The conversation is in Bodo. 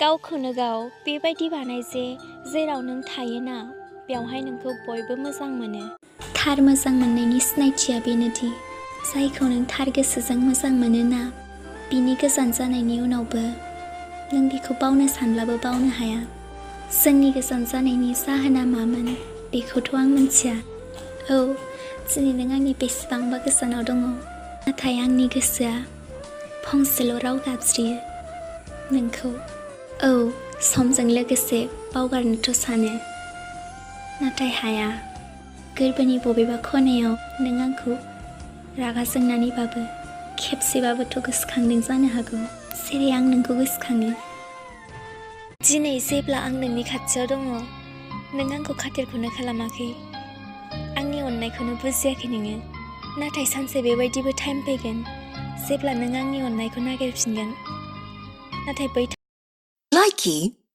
गावखौनो गाव बेबायदि बानाय जे जेराव नों थायोना बेवहाय नोंखौ बयबो मोजां मोनो। थार मोजां मोननायनि सिनायथिया बेनोदि जायखौ नों थार गोसोजों मोजां मोनोना बिनि गोजान जानायनि उनावबो नों बिखौ बावनो सानब्लाबो बावनो हाया। जोंनि गोजान जानायनि जाहोना मामोन बेखौथ' आं मिथिया। औ, दिनै नों आंनि बेसेबांबा गोजानाव दङ, नाथाय आंनि गोसोआ फंसेल' राव गाबज्रियो नोंखौ। औ, समजों लोगोसे बावगारनोथ' सानो, नाथाय हाया। गोरबोनि बबेबा खनायाव नों आंखौ रागा जोंनानैबाबो खेबसेबाबोथ' गोसोखांदों जानो हागौ, जेरै आं नोंखौ गोसोखाङो। दिनै जेब्ला आं नोंनि खाथियाव दङ नों आंखौ खाथिरखौनो खालामाखै, आंनि अननायखौनो बुजियाखै नोङो। नाथाय सानसे बेबायदिबो टाइम फैगोन जेब्ला नों आंनि अननायखौ नागिरफिनगोन, नाथाय बै Likey